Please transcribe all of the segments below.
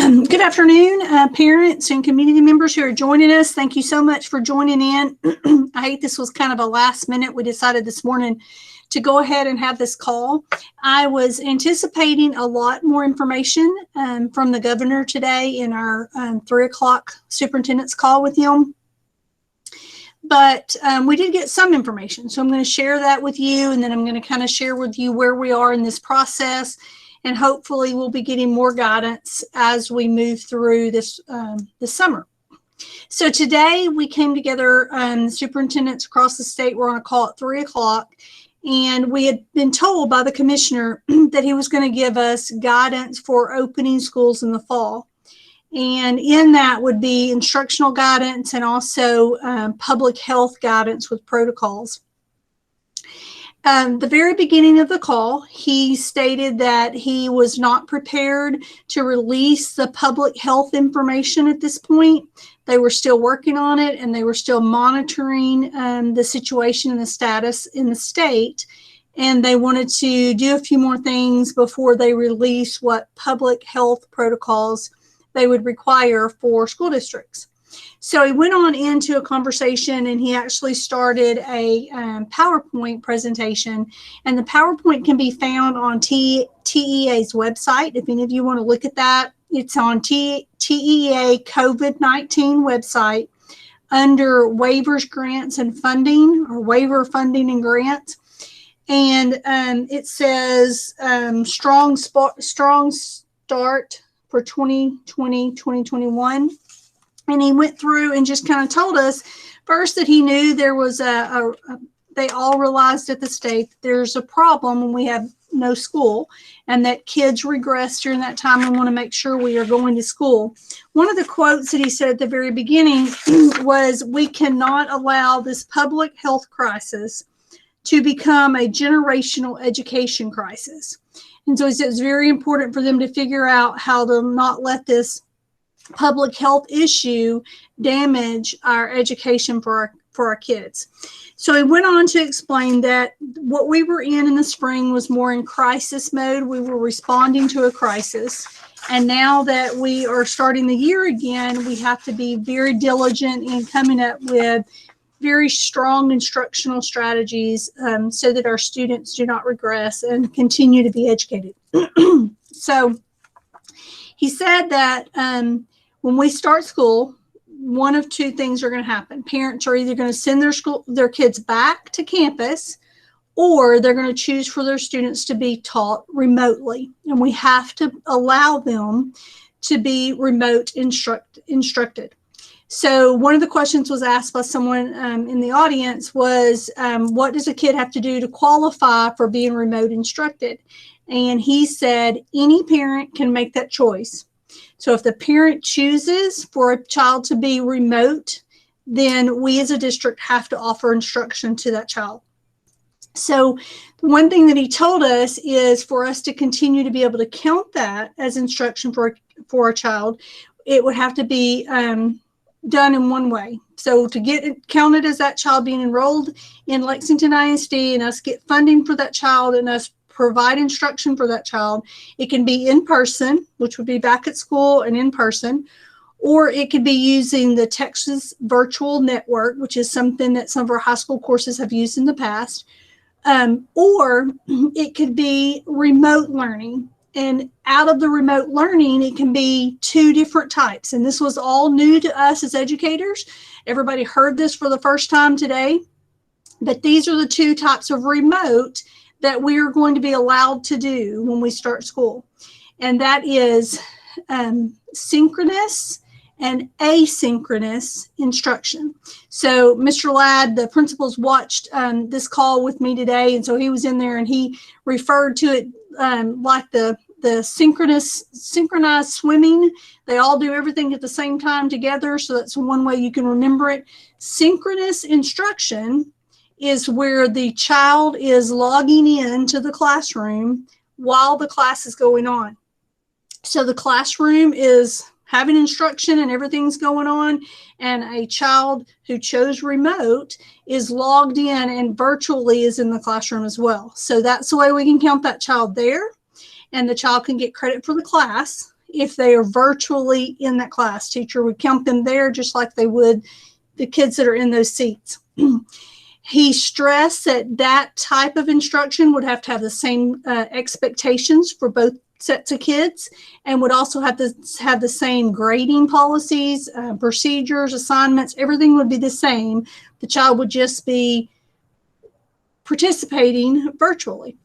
Good afternoon, parents and community members who are joining us. Thank you so much for joining in. I hate this was kind of a last minute. We decided this morning to go ahead and have this call. I was anticipating a lot more information from the governor today in our 3 o'clock superintendent's call with him. But we did get some information. So I'm going to share that with you, and then I'm going to kind of share with you where we are in this process. And hopefully we'll be getting more guidance as we move through this summer. So today we came together, superintendents across the state were on a call at 3 o'clock, and we had been told by the commissioner that he was going to give us guidance for opening schools in the fall. And in that would be instructional guidance and also public health guidance with protocols. The very beginning of the call, he stated that he was not prepared to release the public health information at this point. They were still working on it, and they were still monitoring the situation and the status in the state. And they wanted to do a few more things before they release what public health protocols they would require for school districts. So he went on into a conversation, and he actually started a PowerPoint presentation, and the PowerPoint can be found on TEA's website. If any of you want to look at that, it's on TEA COVID-19 website under waivers, grants, and funding, or waiver, funding, and grants. And it says strong start for 2020-2021. And he went through and just kind of told us first that he knew there was they all realized at the state that there's a problem when we have no school, and that kids regress during that time and want to make sure we are going to school. One of the quotes that he said at the very beginning was, "We cannot allow this public health crisis to become a generational education crisis." And so he said it's very important for them to figure out how to not let this public health issue damage our education for our kids. So he went on to explain that what we were in the spring was more in crisis mode. We were responding to a crisis. And now that we are starting the year again, we have to be very diligent in coming up with very strong instructional strategies so that our students do not regress and continue to be educated. So he said that when we start school, one of two things are going to happen. Parents are either going to send their kids back to campus, or they're going to choose for their students to be taught remotely. And we have to allow them to be remote instructed. So one of the questions was asked by someone in the audience was, what does a kid have to do to qualify for being remote instructed? And he said, any parent can make that choice. So if the parent chooses for a child to be remote, then we as a district have to offer instruction to that child. So one thing that he told us is for us to continue to be able to count that as instruction for a child, it would have to be done in one way. So to get it counted as that child being enrolled in Lexington ISD, and us get funding for that child, and us provide instruction for that child, it can be in person, which would be back at school and in person, or it could be using the Texas Virtual Network, which is something that some of our high school courses have used in the past, or it could be remote learning. And out of the remote learning, it can be two different types. And this was all new to us as educators. Everybody heard this for the first time today, but these are the two types of remote that we are going to be allowed to do when we start school. And that is synchronous and asynchronous instruction. So Mr. Ladd, the principals, watched this call with me today. And so he was in there and he referred to it like the synchronized swimming. They all do everything at the same time together. So that's one way you can remember it. Synchronous instruction is where the child is logging in to the classroom while the class is going on. So the classroom is having instruction and everything's going on, and a child who chose remote is logged in and virtually is in the classroom as well. So that's the way we can count that child there, and the child can get credit for the class. if they are virtually in that class. Teacher would count them there just like they would the kids that are in those seats. He stressed that that type of instruction would have to have the same expectations for both sets of kids, and would also have to have the same grading policies, procedures, assignments. Everything would be the same. The child would just be participating virtually,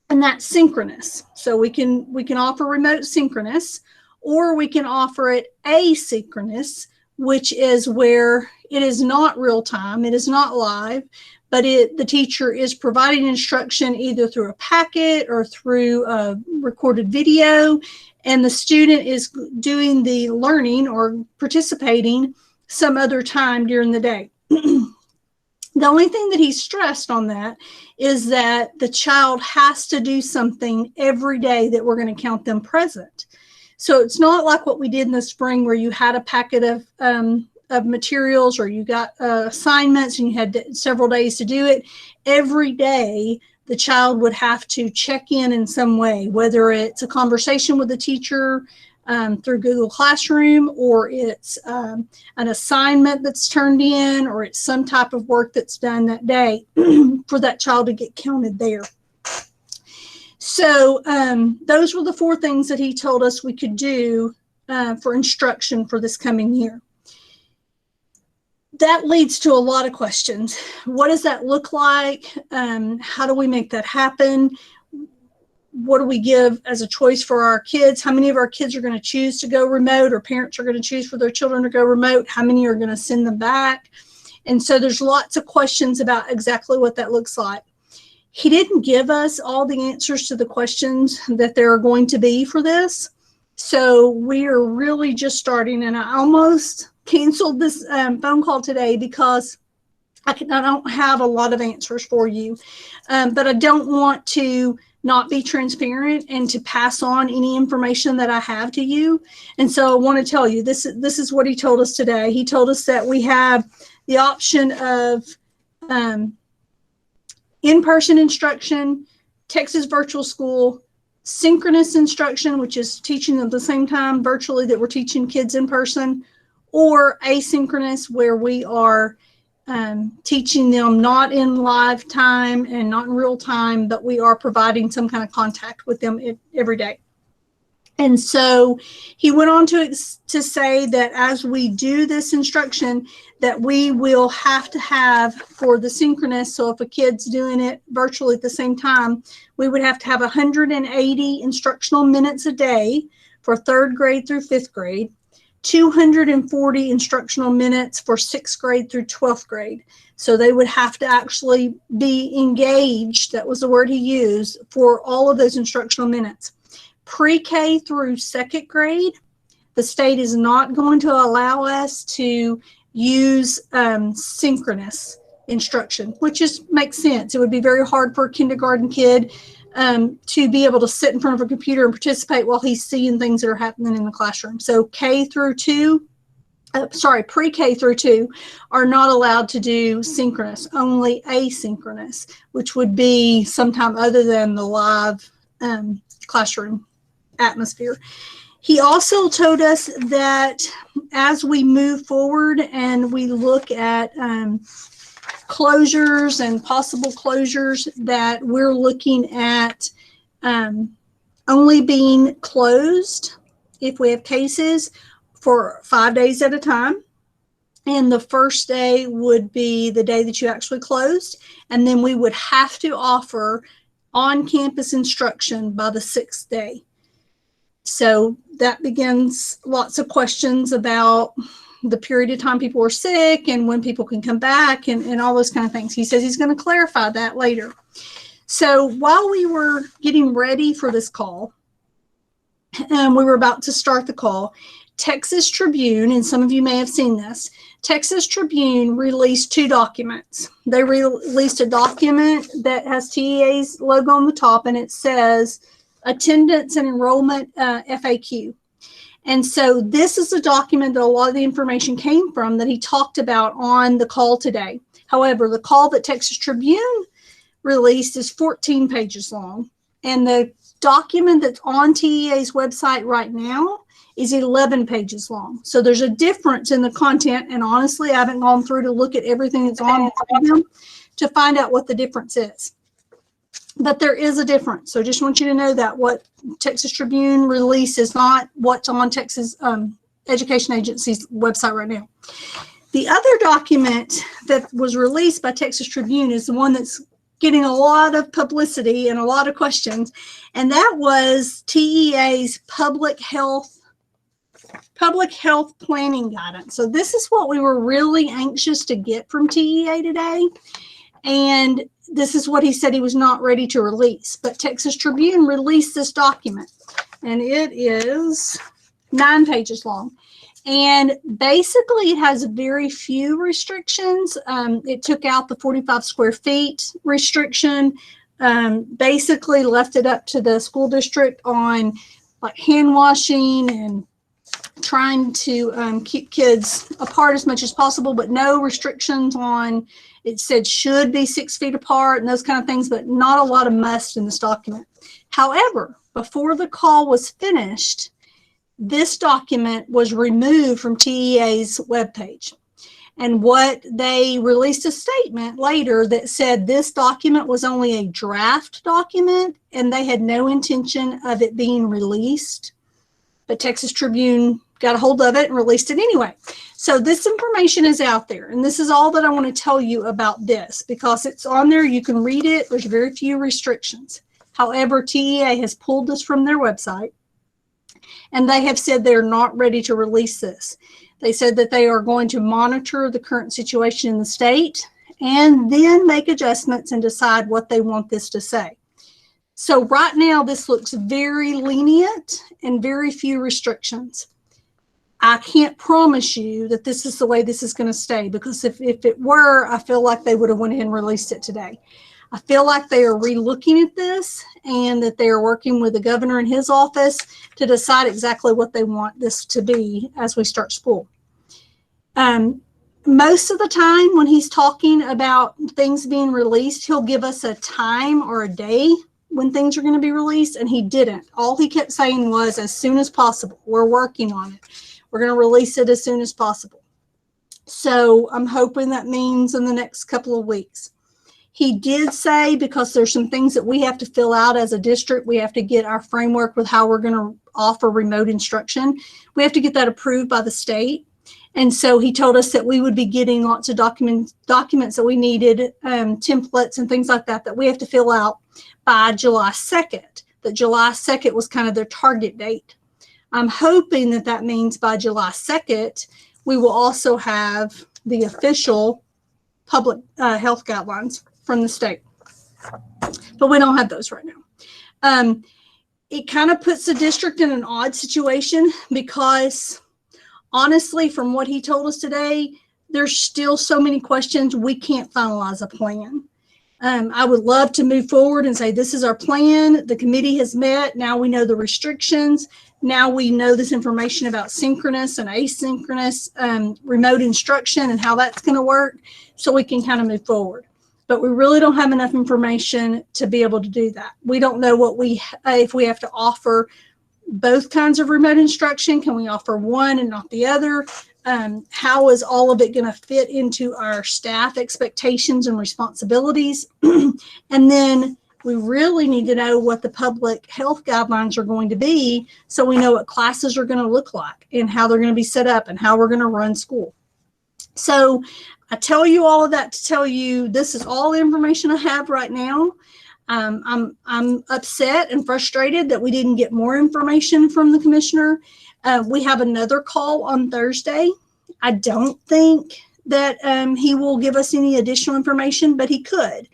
and that's synchronous. So we can offer remote synchronous, or we can offer it asynchronous, which is where it is not real time, it is not live, but the teacher is providing instruction either through a packet or through a recorded video, and the student is doing the learning or participating some other time during the day. The only thing that he stressed on that is that the child has to do something every day that we're going to count them present. So it's not like what we did in the spring where you had a packet of materials, or you got assignments and you had several days to do it. Every day, the child would have to check in some way, whether it's a conversation with the teacher through Google Classroom, or it's an assignment that's turned in, or it's some type of work that's done that day for that child to get counted there. So those were the 4 things that he told us we could do for instruction for this coming year. That leads to a lot of questions. What does that look like? How do we make that happen? What do we give as a choice for our kids? How many of our kids are going to choose to go remote, or parents are going to choose for their children to go remote? How many are going to send them back? And so there's lots of questions about exactly what that looks like. He didn't give us all the answers to the questions that there are going to be for this. So we are really just starting, and I almost canceled this phone call today because I don't have a lot of answers for you, but I don't want to not be transparent and to pass on any information that I have to you. And so I want to tell you, this is what he told us today. He told us that we have the option of in-person instruction, Texas virtual school, synchronous instruction, which is teaching them at the same time virtually that we're teaching kids in person, or asynchronous, where we are teaching them not in live time and not in real time, but we are providing some kind of contact with them every day. And so he went on to say that as we do this instruction, that we will have to have for the synchronous, so if a kid's doing it virtually at the same time, we would have to have 180 instructional minutes a day for 3rd grade through 5th grade, 240 instructional minutes for 6th grade through 12th grade. So they would have to actually be engaged, that was the word he used, for all of those instructional minutes. Pre-K through 2nd grade, the state is not going to allow us to use synchronous instruction, which makes sense. It would be very hard for a kindergarten kid to be able to sit in front of a computer and participate while he's seeing things that are happening in the classroom. So pre-K through 2 are not allowed to do synchronous, only asynchronous, which would be sometime other than the live classroom atmosphere. He also told us that as we move forward and we look at closures and possible closures, that we're looking at only being closed if we have cases for 5 days at a time. And the first day would be the day that you actually closed. And then we would have to offer on-campus instruction by the 6th day. So that begins lots of questions about the period of time people are sick and when people can come back and all those kind of things. He says he's going to clarify that later. So while we were getting ready for this call, and we were about to start the call, Texas Tribune, and some of you may have seen this, Texas Tribune released 2 documents. They released a document that has TEA's logo on the top, and it says Attendance and Enrollment FAQ. And so this is a document that a lot of the information came from that he talked about on the call today. However, the call that Texas Tribune released is 14 pages long, and the document that's on TEA's website right now is 11 pages long. So there's a difference in the content, and honestly, I haven't gone through to look at everything that's on them to find out what the difference is. But there is a difference. So just want you to know that what Texas Tribune released is not what's on Texas Education Agency's website right now. The other document that was released by Texas Tribune is the one that's getting a lot of publicity and a lot of questions, and that was TEA's public health planning guidance. So this is what we were really anxious to get from TEA today, and this is what he said he was not ready to release. But Texas Tribune released this document, and it is 9 pages long. And basically, it has very few restrictions. It took out the 45 square feet restriction, basically left it up to the school district on like hand washing and trying to keep kids apart as much as possible, but no restrictions on, it said should be 6 feet apart and those kind of things, but not a lot of must in this document. However, before the call was finished, this document was removed from TEA's webpage. And what they released a statement later that said this document was only a draft document and they had no intention of it being released. But Texas Tribune got a hold of it and released it anyway. So this information is out there. And this is all that I want to tell you about this because it's on there. You can read it. There's very few restrictions. However, TEA has pulled this from their website. And they have said they're not ready to release this. They said that they are going to monitor the current situation in the state and then make adjustments and decide what they want this to say. So right now, this looks very lenient and very few restrictions. I can't promise you that this is the way this is going to stay because if it were, I feel like they would have went ahead and released it today. I feel like they are re-looking at this and that they are working with the governor in his office to decide exactly what they want this to be as we start school. Most of the time when he's talking about things being released, he'll give us a time or a day when things are going to be released, and he didn't. All he kept saying was as soon as possible. We're working on it. We're going to release it as soon as possible. So I'm hoping that means in the next couple of weeks. He did say, because there's some things that we have to fill out as a district, we have to get our framework with how we're going to offer remote instruction. We have to get that approved by the state. And so he told us that we would be getting lots of documents that we needed, templates and things like that, that we have to fill out by July 2nd. That July 2nd was kind of their target date. I'm hoping that that means by July 2nd, we will also have the official public health guidelines from the state. But we don't have those right now. It kind of puts the district in an odd situation because honestly, from what he told us today, there's still so many questions. We can't finalize a plan. I would love to move forward and say, this is our plan. The committee has met. Now we know the restrictions. Now we know this information about synchronous and asynchronous remote instruction and how that's going to work so we can kind of move forward. But we really don't have enough information to be able to do that. We don't know what if we have to offer both kinds of remote instruction. Can we offer one and not the other? How is all of it going to fit into our staff expectations and responsibilities? And then we really need to know what the public health guidelines are going to be so we know what classes are going to look like and how they're going to be set up and how we're going to run school. So I tell you all of that to tell you this is all the information I have right now. I'm upset and frustrated that we didn't get more information from the commissioner. We have another call on Thursday. I don't think that he will give us any additional information, but he could.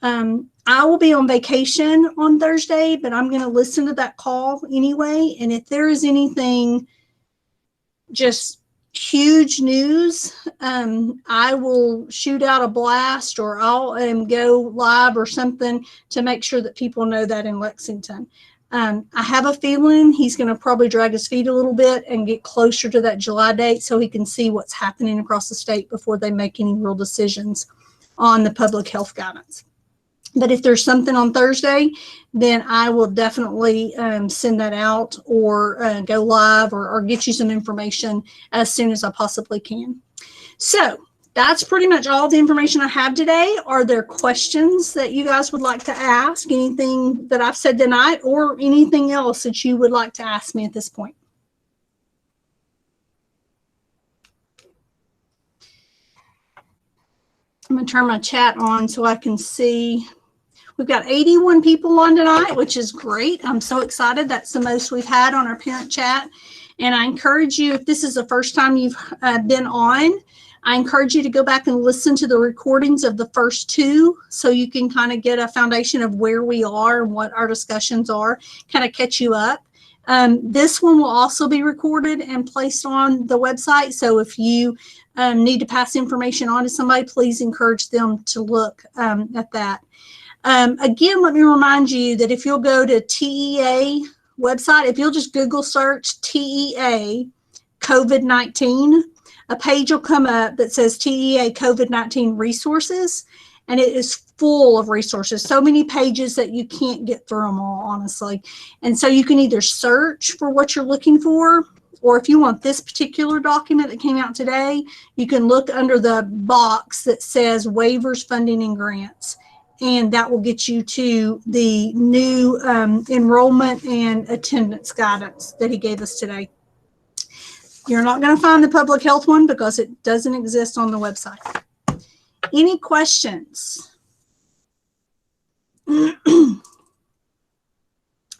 I will be on vacation on Thursday, but I'm going to listen to that call anyway. And if there is anything just huge news, I will shoot out a blast or I'll go live or something to make sure that people know that in Lexington. I have a feeling he's going to probably drag his feet a little bit and get closer to that July date so he can see what's happening across the state before they make any real decisions on the public health guidance. But if there's something on Thursday, then I will definitely send that out or go live or get you some information as soon as I possibly can. So that's pretty much all the information I have today. Are there questions that you guys would like to ask? Anything that I've said tonight or anything else that you would like to ask me at this point? I'm going to turn my chat on so I can see. We've got 81 people on tonight, which is great. I'm so excited. That's the most we've had on our parent chat. And I encourage you, if this is the first time you've been on, I encourage you to go back and listen to the recordings of the first two so you can kind of get a foundation of where we are and what our discussions are, kind of catch you up. This one will also be recorded and placed on the website. So if you need to pass information on to somebody, please encourage them to look at that. Again, let me remind you that if you'll go to TEA website, if you'll just Google search TEA COVID-19, a page will come up that says TEA COVID-19 resources, and it is full of resources. So many pages that you can't get through them all, honestly. And so you can either search for what you're looking for, or if you want this particular document that came out today, you can look under the box that says waivers, funding, and grants. And that will get you to the new enrollment and attendance guidance that he gave us today. You're not going to find the public health one because it doesn't exist on the website. Any questions? I'd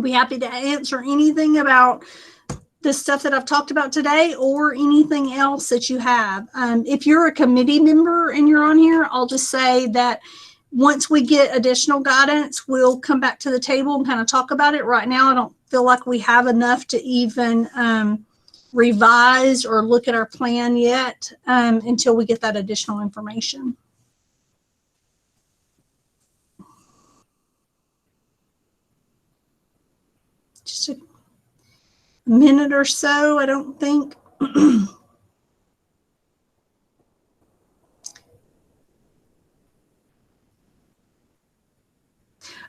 be happy to answer anything about the stuff that I've talked about today or anything else that you have. If you're a committee member and you're on here, I'll just say that once we get additional guidance, we'll come back to the table and kind of talk about it. Right now, I don't feel like we have enough to even revise or look at our plan yet until we get that additional information. Just a minute or so, I don't think.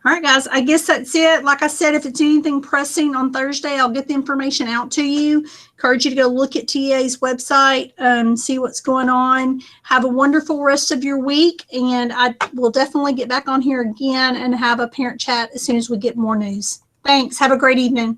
All right, guys, I guess that's it. Like I said, if it's anything pressing on Thursday, I'll get the information out to you. Encourage you to go look at TA's website, see what's going on. Have a wonderful rest of your week, and I will definitely get back on here again and have a parent chat as soon as we get more news. Thanks. Have a great evening.